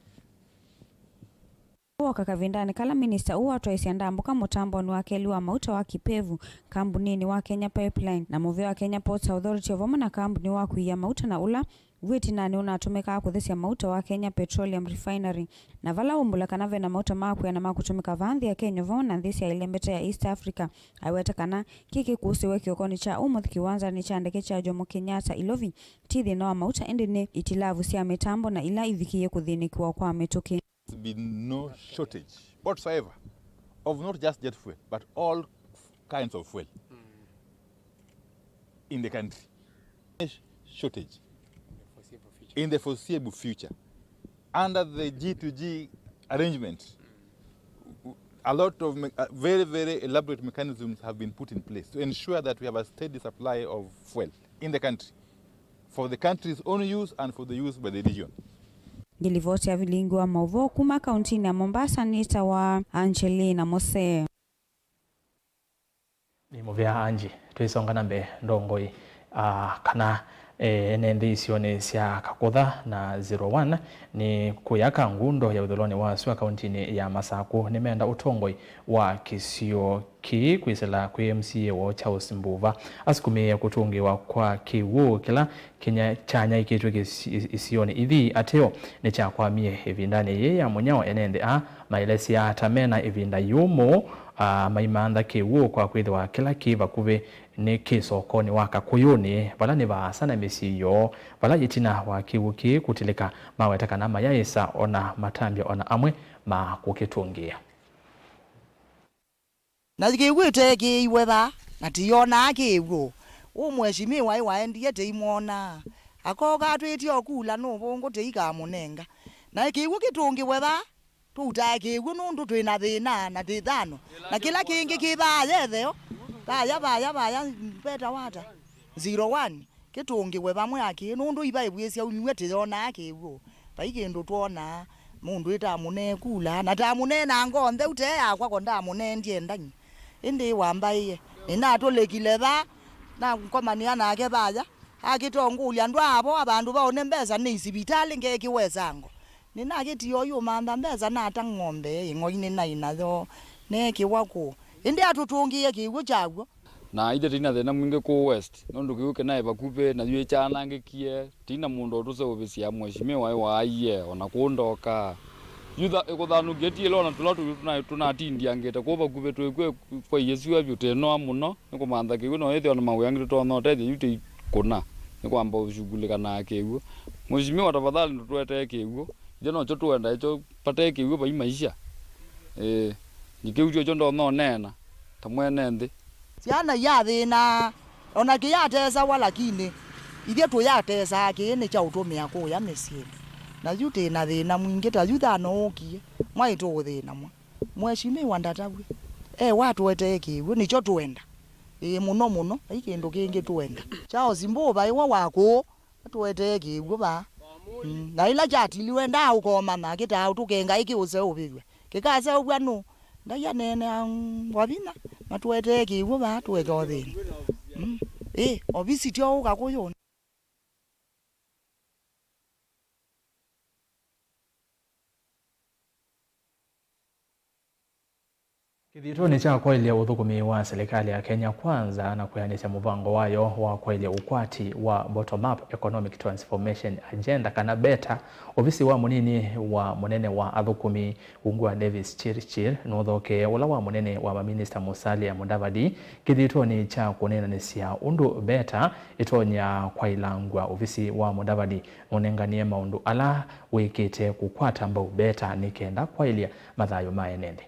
Wakakavindani kala minista uwa toisianda mbuka mutambo ni wakeli wa mauta wa Kipevu kambunini wa Kenya Pipeline na muvi wa Kenya Ports Authority of na kambuni wa kuia mauta na ula witi nani unatumika kuthisia mauta wa Kenya Petroleum Refinery na vala umbula kanave na mauta maku ya na makutumika vandhi ya Kenya vona ndhisi ya ilembeta ya East Africa aiwetakana kiki kusiwe kiokoni cha umuthi kiwanza ni cha ndeke cha Jomo Kenyatta ilovi tithi na wa mauta endine itilavu siya mitambo na ila ivikie kuthinikiwa kwa metuki. There's been no shortage whatsoever of not just jet fuel, but all kinds of fuel in the country. Shortage in the foreseeable future. Under the G2G arrangement, a lot of very, very elaborate mechanisms have been put in place to ensure that we have a steady supply of fuel in the country for the country's own use and for the use by the region. Gilivoti ya vilingu wa mauvo kuma kauntini ya Mombasa nita wa Angelina Mose. Ni movia Anji, tuisonga nambe ndongoi kana enendi isione sia kakotha na 01 ni kuyaka ngundo ya udholoni wa swa kauntini ya Masako nimeenda utongoi wa kisio ki kwisela kwa MCA wa Charles Mbuva asikumia kutungiwa kwa kiwu kila Kenya chanya ikitwe isione ithi ateo ni cha kwa mie evindani ye ya munyao enende mailesi ya atamena evinda yumo maimanda kiwu kwa kwithwa kila kiva kuve ni kisokoni waka kuyuni bala ni baasana misiyo bala yitina wa kiwuki kutilika mawetakana mayaisa ona matambia ona amwe makukitungia na kiwite kiwetha na tiona kiwu umweshimiwa iwaendie teimona akoga twitio kula no bongo teika munenga na kiwu kitungi wetha tuta kiwu nundu twina thina na thithano na kila kingi kibaya theo baya beta wata 01 kitungi we bamwe aki nundu iba ibwesia unywe tiyona akiwo baikindu twona mundu itamune kula na tamune na ngonthe ute yakwa konda mune ndiendanyi indi wambaiye ninatolekile ba na nkomania nake baya akitongulia ndu abo abandu baone mbeza ni sibitali ngekiwezango ninakitiyo yumanda mbeza nata ng'ombe ingoine na inazo neki wako indi atutungie kiwu chagwo na ide tina thena mwinge ku west nondu kiuke nae bakupe na yue chana ngikie tina mundu tuse obisia mweshimiwa wa iye ona kundoka yutha ikuthanu getie lona tulatu tunatindia ngete ko bakupe twekwe kwa yesu abute no muno nikumantha kiwu no ethio na mawyangi tono tete yute kuna nikwamba ushughulika na kiwu mweshimiwa tafadhali ndutwete kiwu jono cho tuenda icho pate kiwe ba maisha nikiujo jondo no nena tamwene ndi ciana yathina ona kiyatesa walakini ithie tuyatesa kini cha utumia kuya micii na yute na thina mwingi ta yutha no ukie mwaitu thina mweshimiwa ndatagwe watu wete kiwe nicho twenda muno ikindu kingi twenda chao simbuba iwa wako twete kiwe ba na ila jatiliwe nda ukoma makita utukenga iki use ubigwe kikaze ubwanu ndaya nene wabina matwete kiwe ba twete thina obisi tio ukakuyo Kithituni cha kwailia uthukumi wa serikali ya Kenya Kwanza na kuyanisha muvango wayo wa kwailia ukwati wa bottom-up economic transformation agenda kana beta ofisi wa munene wa athukumi ungwa Davis Chirchir nuthoke ula wa munene wa Minister Musalia Mudavadi kithituni cha kunenanisia undu beta itonya kwailangwa ofisi wa Mudavadi munenganie maundu ala wikite kukwata mbau beta nikenda kwailia mathayo maenende.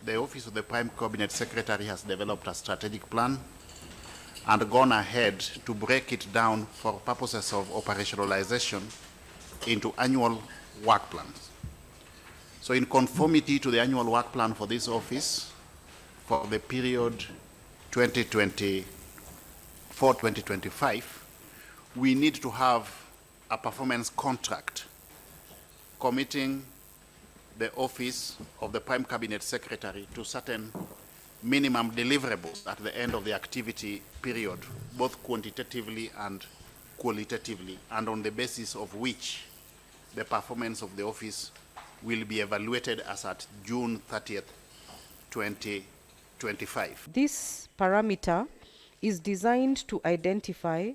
The Office of the Prime Cabinet Secretary has developed a strategic plan and gone ahead to break it down for purposes of operationalization into annual work plans. So in conformity to the annual work plan for this office for the period 2024-2025, we need to have a performance contract committing the Office of the Prime Cabinet Secretary to certain minimum deliverables at the end of the activity period, both quantitatively and qualitatively, and on the basis of which the performance of the office will be evaluated as at June 30th, 2025. This parameter is designed to identify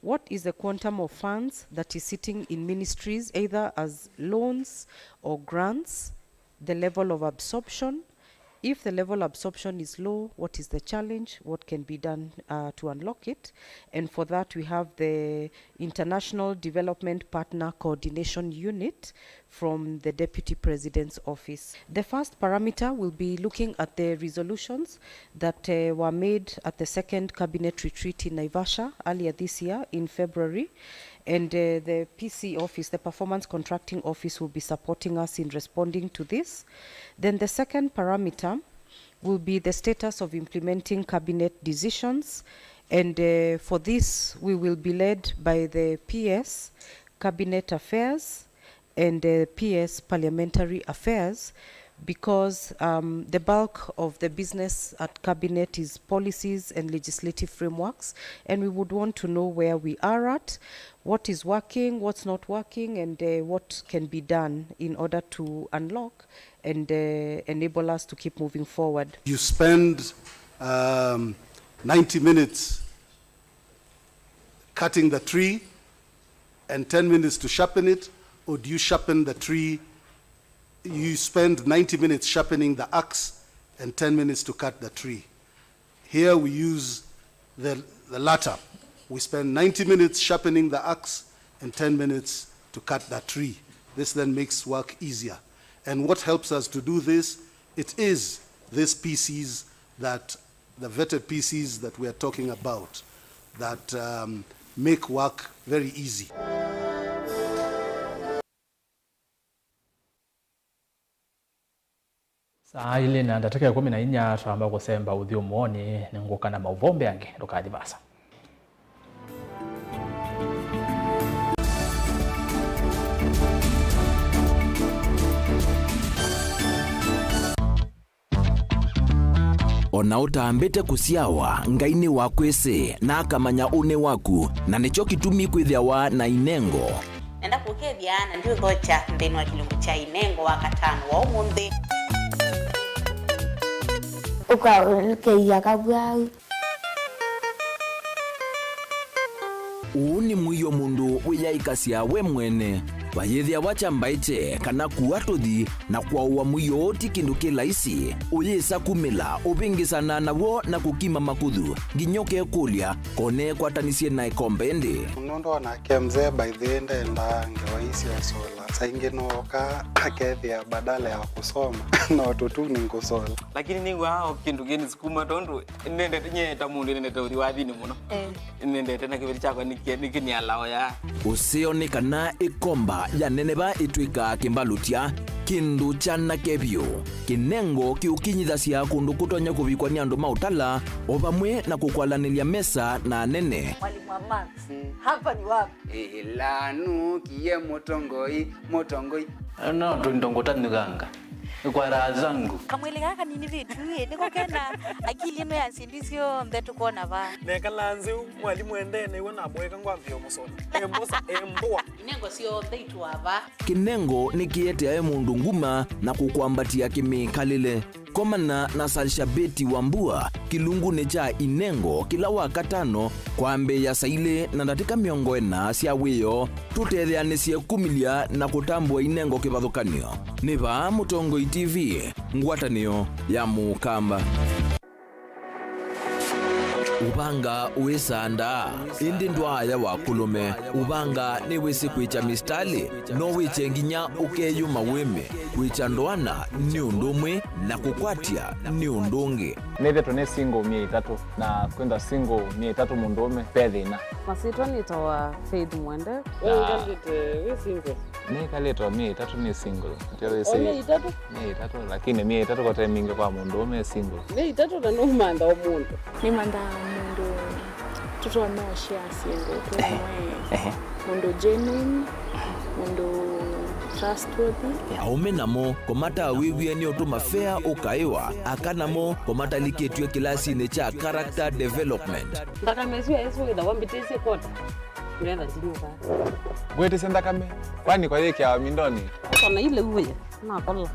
what is the quantum of funds that is sitting in ministries, either as loans or grants, the level of absorption. If the level of absorption is low, what is the challenge? What can be done to unlock it? And for that, we have the International Development Partner Coordination Unit from the Deputy President's Office. The first parameter will be looking at the resolutions that were made at the second Cabinet Retreat in Naivasha earlier this year in February. And the PC office, the Performance Contracting Office, will be supporting us in responding to this. Then the second parameter will be the status of implementing cabinet decisions. And for this, we will be led by the PS, Cabinet Affairs, and the PS, Parliamentary Affairs, because the bulk of the business at Cabinet is policies and legislative frameworks, and we would want to know where we are at, what is working, what's not working, and what can be done in order to unlock and enable us to keep moving forward. You spend 90 minutes cutting the tree and 10 minutes to sharpen it, or do you sharpen the tree? You spend 90 minutes sharpening the axe and 10 minutes to cut the tree. Here we use the latter. We spend 90 minutes sharpening the axe and 10 minutes to cut that tree. This then makes work easier. And what helps us to do this, it is these PCs that, the vetted PCs that we are talking about, that make work very easy. Saa ile na ndataka 14 twamba kusemba uthio muoni ninguka na mauvombe yange ndukadivasa. Ona utambite kusiawa ngaini wakwese na akamanya une waku na nicho kitumi kwithiawa na inengo. Nenda kukethia na ndio gocha ndeni wa kilungu cha inengo wa katano wa umundi. Ukaruke ya kabwa. uu ni mwiyo mundu wiyaikasia we mwene vayithia wachambaite kana kuwa tuthi na kwauwa mwiyo ti kindu kilaisi uyisa kumila uvingisana nawo na kukima makuthu nginyoke kulia kone kwatanisie na ikombe ndi Nondo wanake mzee by the end enda ngewaisi ya sola saingi nooka akethia badala ya kusoma na watoto ni kusola lakini ningwa hao kindu geni sikuma tondu nende nyeta mundu nende tori wathini muno nende tena kibiri chako nikini alao ya usione kana ikomba ya neneba itwika kimbalutia kindu chana kebyo kinengo kiukinyithasia kundu kutonya kuvikwa ni andu mautala o vamwe na kukwalanilia mesa na nene mwalimu wa maths hapa ni wapi lanu kie motongoi no tundongotanyuganga kwa raha zangu kamwili gaka nini vitu niko kena akili ino ya sindisio mbetu kona va nekalanze mwalimu endene wona mweka ngwambio musola embosa embwa inengo sio theitu ava kinengo nikiete ae mundu nguma na kukwambatia kimikalile komana na Salshabeti Wambua kilungune cha inengo kila wakatano kwambe ya saile na ndatika miongo ena sia wiyo tutetheanesie kumilia na kutambua inengo kivathukanio niva Mutongoi TV ngwatanio ya Mukamba Ubanga uisanda indi ndwaya wa kulume ubanga ni wisi kwicha mistali no wiche nginya ukeyuma wime kwicha ndwana ni undumwe na kukwatia ni undungi nithe tune single 300 na kwenda single 300 mundume pethina masitwa nitawa Faith Mwende we single ni kaletwa 300 ni single tele si 300 lakini 300 kwa time mingi kwa mundume single 300 na no manda omuntu ni manda mundu tuto no share single tumwe mundu genuine mundu trustworthy aume namo komata wiwie ni otuma fair ukaiwa akanamo komata liketwe kilasi ne cha character development ndaka mesio yesu ida wambitese kota nenda tinuka gwete senda kame kwani kwa yake ya mindoni kana ile uwe na kola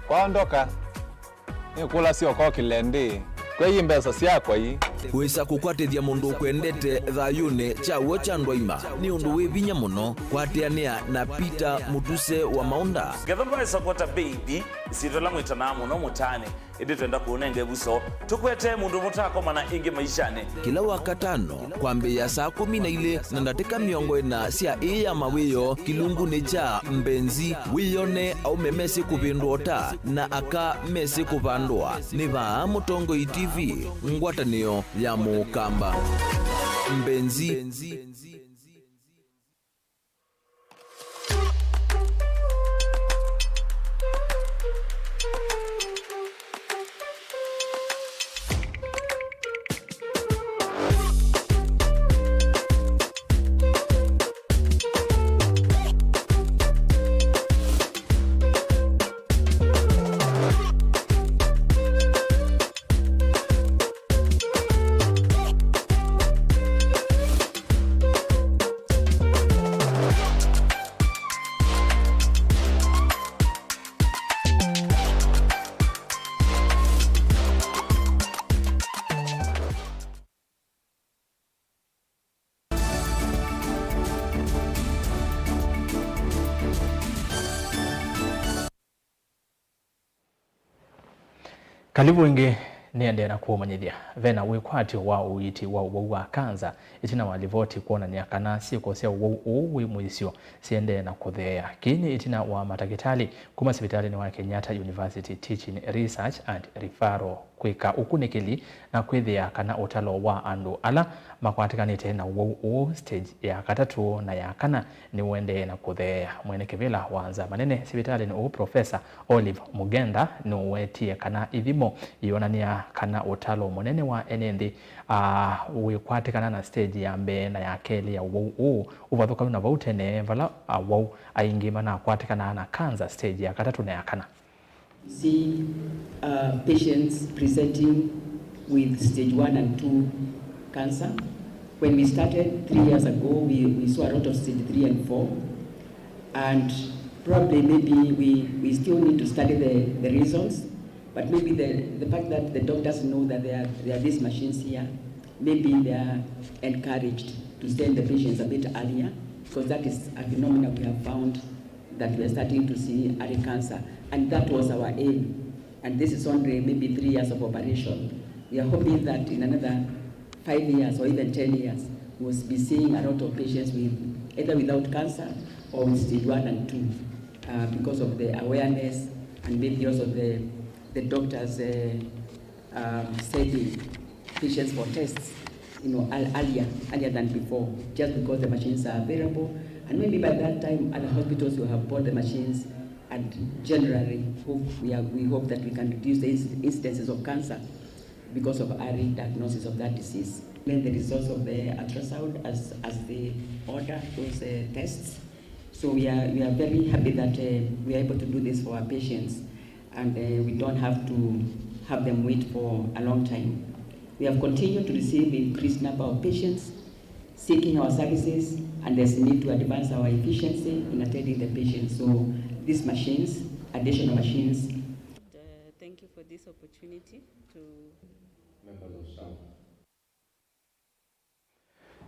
kwaondoka ni kula sio kwa kilende kwa hii mbesa siakwa hii wisa kukwatithia mundu kwendete thayune chawo cha ndwaima ni undu wivinya muno kwateania na Peter Mutuse wa Maunda gethomba support baby sitola mwitana muno mutane indi twenda kuonenge buso tukwete mundu mutako mana ingi maishane kila wakatano kwambe ya saa 12 na ndatika miongo ena sia iya mawiyo kilungune cha mbenzi wiyone au memesi kupindota na aka mesi kupandwa niva Mutongoi TV ngwatanio ya Mukamba mbenzi Kalibu ingi niende na kuomanyithia vena wikwati wa uiti wa uwa kanza itina walivoti kuona ni akana siko sia uwi muisio siende na kuthea kini itina wa matakitali kuma sibitali ni wa Kenyatta University Teaching Research and Referral kwika ukunikili na kwithia kana utalo wa andu ala makwatikanite na uwu stage ya katatu na ya kana ni wende na kuthea mwene kivila wanza manene sibitali ni uwu Professor Olive Mugenda ni uwetie kana ithimo ionania kana utalo munene wa enendi wikwatikana na stage ya mbe na ya keli ya uwu uvathuka na vautene vala wau aingima na kwatikana na kanza stage ya katatu na ya kana. See patients presenting with stage 1 and 2 cancer. When we started 3 years ago, we saw a lot of stage 3 and 4, and probably maybe we still need to study the reasons, but maybe the fact that the doctors know that there are these machines here maybe they are encouraged to send the patients a bit earlier, because that is a phenomenon we have found that we are starting to see early cancer, and that was our aim. And this is only maybe 3 years of operation. We are hoping that in another 5 years or even 10 years, we'll be seeing a lot of patients with either without cancer or with stage 1 and 2, because of the awareness and maybe also the doctors sending patients for tests, earlier than before, just because the machines are available. And maybe by that time, other hospitals will have bought the machines, and generally, we hope that we can reduce the incidences of cancer because of early diagnosis of that disease. Then the results of the ultrasound as they order those tests. So we are very happy that we are able to do this for our patients, and we don't have to have them wait for a long time. We have continued to receive increased number of patients seeking our services, and there's a need to advance our efficiency in attending the patients. So these machines, additional machines. Thank you for this opportunity to members of staff.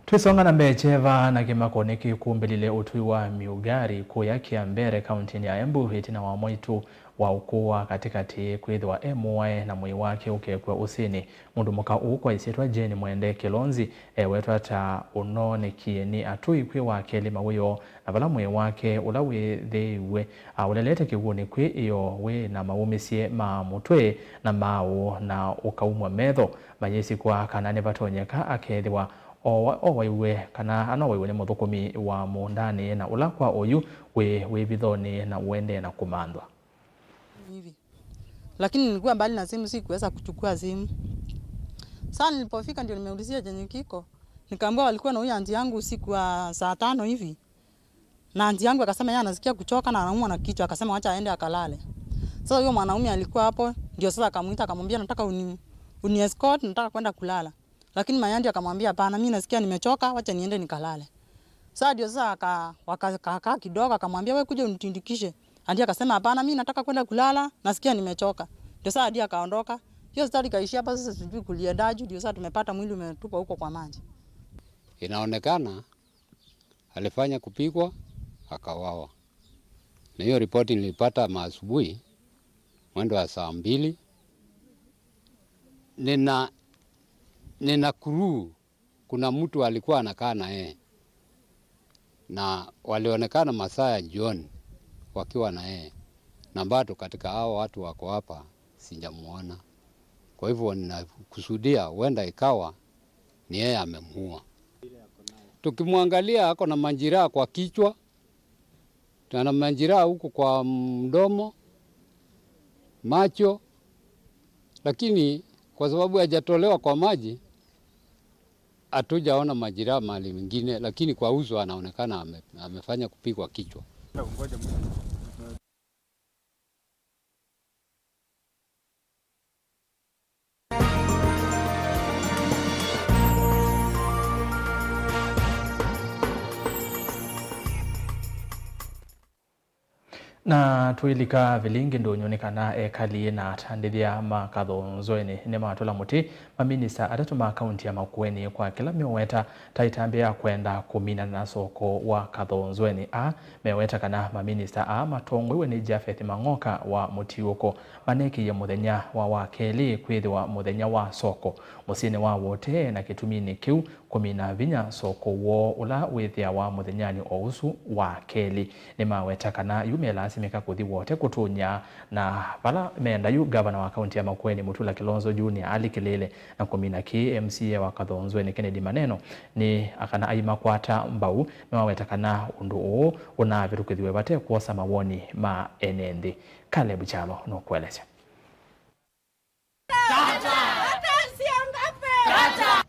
Twisonga na mbecheva na kimakoneki kumbelile utui wa miugari kuyakia mbere kaunti ya Embu hitina wa moitu wa ukua katikati kwithwa MY na mwi wake ukekwe usini mundu muka ukwa isitwa Jane Mwende Kilonzi wetwa ta unone kieni atui kwi wake lima wiyo na vala mwi wake ula withiwe ulelete kiguni kwi iyo we na maumisie ma mutwe na mau na ukaumwa metho manyesi kwa kanane batonyeka akethwa waiwe kana ano waiwe ni muthukumi wa mundani na ula kwa oyu we bithoni na uende na kumandwa hivi. Lakini nilikuwa mbali na simu, sikuweza kuchukua simu. Sasa nilipofika ndio nimeulizia jenye kiko. Nikaambiwa walikuwa na huyu aunti yangu usiku wa saa 5 hivi. Na aunti yangu akasema yeye anasikia kuchoka na anaumwa na kichwa, akasema acha aende akalale. Sasa huyo mwanaume alikuwa hapo, ndio sasa akamuita akamwambia nataka uni escort, nataka kwenda kulala. Lakini Mayandi akamwambia hapana, mimi nasikia nimechoka, acha niende nikalale. Sasa ndio sasa akakaa kidogo akamwambia wewe kuja unitindikishe. Andi akasema hapana, mimi nataka kwenda kulala, nasikia nimechoka. Ndio sasa Andi akaondoka. Hiyo story kaishia hapa, sasa sijui kuliendaje, ndio sasa tumepata mwili umetupa huko kwa maji. Inaonekana alifanya kupigwa akawawa. Na hiyo ripoti nilipata asubuhi mwendo wa saa 2. Nina crew, kuna mtu alikuwa anakaa na yeye. Na walionekana masaa ya jioni wakiwa na yeye. Na bado katika hao watu wako hapa sijamuona. Kwa hivyo ninakusudia huenda ikawa ni yeye amemuua. Tukimwangalia ako na manjiraha kwa kichwa, tuna manjiraha huko kwa mdomo, macho, lakini kwa sababu hajatolewa kwa maji hatujaona majeraha mahali mengine, lakini kwa uso anaonekana amefanya kupigwa kichwa. Na tuilika vilingi ndo nyonekana ekali na tandithia makathonzoeni ni matula muti maminista atatu ma kaunti ya Makueni kwa kila mioweta taitambia kwenda kumina na soko wa kathonzoeni meweta kana maminista matongwe ni Jafeth Mangoka wa Mutiuko maneki ya muthenya wa wakeli kwithwa muthenya wa soko musine wa wote na kitumini kiu kumina vinya soko wo ula withia wa muthenyani o usu wa keli ni maweta kana yumela asimika kuthi wote kutunya na vala menda yu gavana wa kaunti ya Makueni Mutula Kilonzo Junior Ali Kilele na kumina ki MCA wa Kathonzoeni Kennedy Maneno ni akana aima kwata mbau maweta kana undu o una virukithiwe bate kuosa mawoni ma enendi Caleb Chalo no kueleza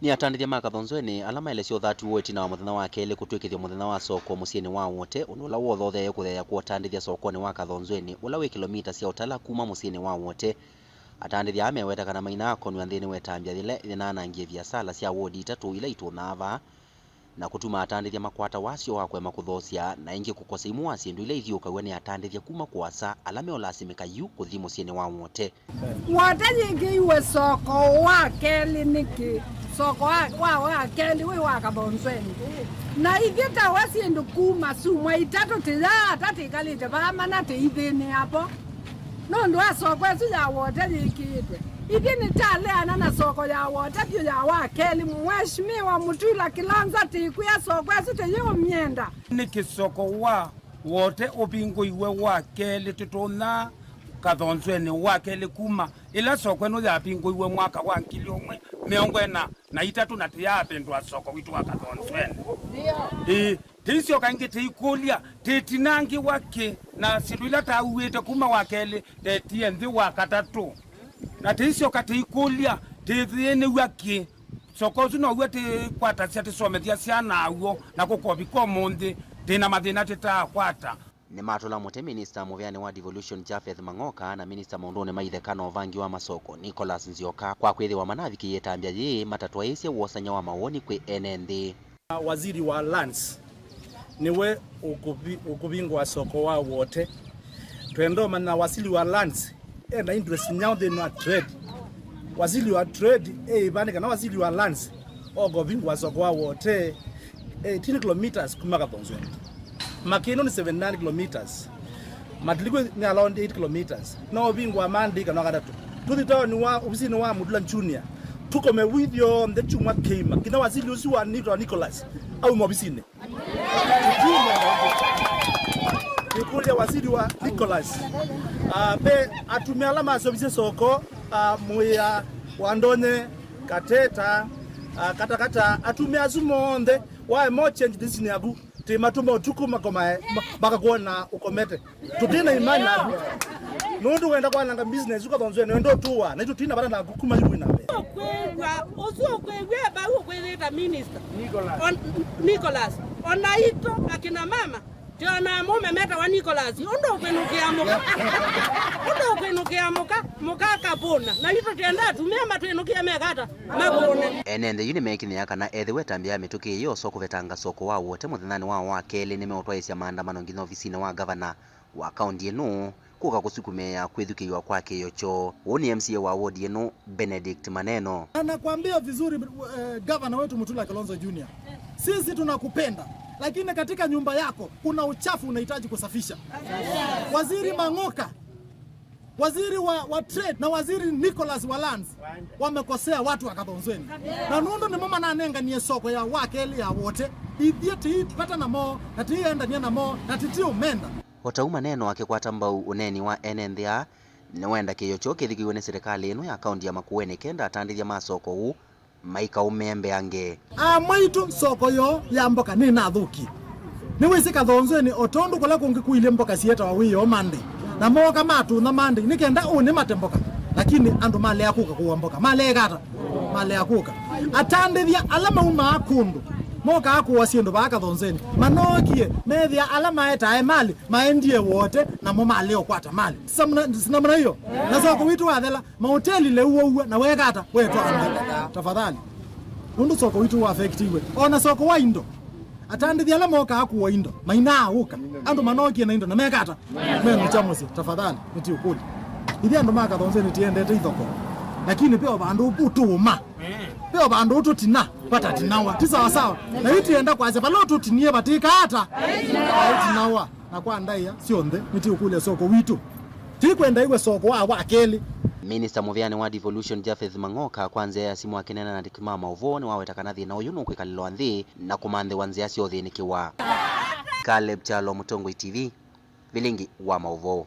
ni atandithia makathonzoeni alama elesio 30 woti na muthenya wa keli kutwikithia muthenya wa soko musieni wa wote unula wothe kuthea kuatandithia soko ni wa kathonzoeni ula wi kilomita cia utala kuma musieni wa wote atandithia ameweta kana maina akonwa nthini wetambia thile inanangie biasala cia wodi itatu ila itunava na kutuma atandithia makwata wasio wa kwema kuthosia na ingi kukosa imu wa sindu ila ithiukawe ni atandithia kuma kwasa alame olasimika yu kuthi musieni wa wote wata nyingi iwe soko wa keli niki soko wa keli we wa Kathonzweni na ithita wasindu kuma sumwa itatu tira tati kalite bama na te ithini hapo no ndo soko esu ya wote likitwe ithini taleana na soko ya wote pio ya wa keli mheshimiwa Mutula Kilonzo tiku ya soko esu te yo mienda ni kisoko wa wote obingo iwe wa keli tutona Kathonzweni wa keli kuma ila soko no ya bingo iwe mwaka wa 2023 na tia pendwa soko witu wa Kathonzweni tisio kangi tikulia titinangi wake na sidwila ta uwete kuma wa keli tetie ndi wa katatu na tisio katikulia tithini wake soko zuno wete kwata cia tisomethia ciana awo na gukobiko mundi tina mathina titakwata ni matula mote Minister Muveani wa Devolution Japheth Mang'oka na Minister Maundone Maithekano vangi wa masoko Nicholas Nzioka kwa kwethi wa manaviki yetambia ye matatwa isi wosanya wa maoni kwe NND. Waziri wa Lands niwe ukubingo wa soko wa wote tuendoma na waziri wa Lands na interest nyao de no trade waziri wa trade bandika na waziri wa Lands ogobingo wa soko wa wote 10 kilometers kuma Kathonzweni Makino ni 79 kilometers. Matiliko ni around 8 kilometers. Na obingwa mandika na kadatu. Tuthitawa ni wa ubisini wa Mudula Junior. Tuko me with yo the chuma kema. Kina wazili usi wa Nicholas au mobisine. Nikulia wazili wa Nicholas. Be atumia alama asobise soko muya wandone kateta katakata atumia zumonde wa mo change this ni abu timatumba utukuma koma bakakuona ukomete tutina imani nabu nundu wenda kwananga business ukathonzweni ndo tuwa na itu tina bana na kukuma jibu inabe kwegwa usu kwegwa ba ukweleta minister Nicholas onaito akina mama jana mume meta wa Nicholas ndo kwenukia mukaka bona na ito tenda tumia matwenukia mekata mabone NND yuni mekini yaka na ethe wetambia mituki iyo soko vetanga soko wa wote muthinani wa keli nimeotwaisya maandamano ngino ofisini wa governor wa county eno kuka kusukumea kwithukiwa kwake yocho woni MCA wa ward eno Benedict Maneno anakuambia vizuri governor wetu Mutula Kilonzo Junior sisi tunakupenda lakini katika nyumba yako kuna uchafu unahitaji kusafisha. Waziri Mang'oka, waziri wa trade na waziri Nicholas wa Lands wamekosea watu wa Kathonzweni. Na nundu ni mama nanenga ni soko ya wakeli ya wote. Ithieti pata na mo na tienda ni na mo na titio menda. Hotauma neno akikwata mbau uneni wa NNDA ni wenda kiyocho kithikiwe ni serikali eno ya kaunti ya Makueni kenda atandithia masoko huu maika umembe ange maitu soko yo ya mboka ni nathuki ni wisi Kathonzweni otondu kula kungi kuile mboka sieta wa wiyo mande na moka matu na mande nikenda une matemboka lakini andu male akuka kuwa mboka male gata male akuka atandithia alama uma akundu moka akuwa siendo ba Kathonzweni manokie methia alama eta mali maendie wote na mo male okwata mali sinamna hiyo na soko witu wathela mahoteli le uwa na wegata wetwa tafadhali undu soko witu wa affectiwe ona soko wa indo atandithia alama moka akuwa indo maina uka andu manokie na indo na megata menu chamusi tafadhali niti ukuli ili andu maka Kathonzweni tiendete ithoko lakini pia bandu uputuma pia bandu ututina pata tinawa tisawa sawa na iti enda kwa zepa lo tutinie batika hata tinawa na kwa ndaia sionthe niti ukule soko witu tikwenda iwe soko wa akeli. Minister Muveani wa Devolution Japheth Mang'oka kwanza ya simu akinena na dikimama uvoni wawetaka thina uyu nukwikalilwa nthi na kumanthe wanzia cio thinikiwa. Caleb Chalo, Mutongoi TV, Vilingi wa Mauvoo.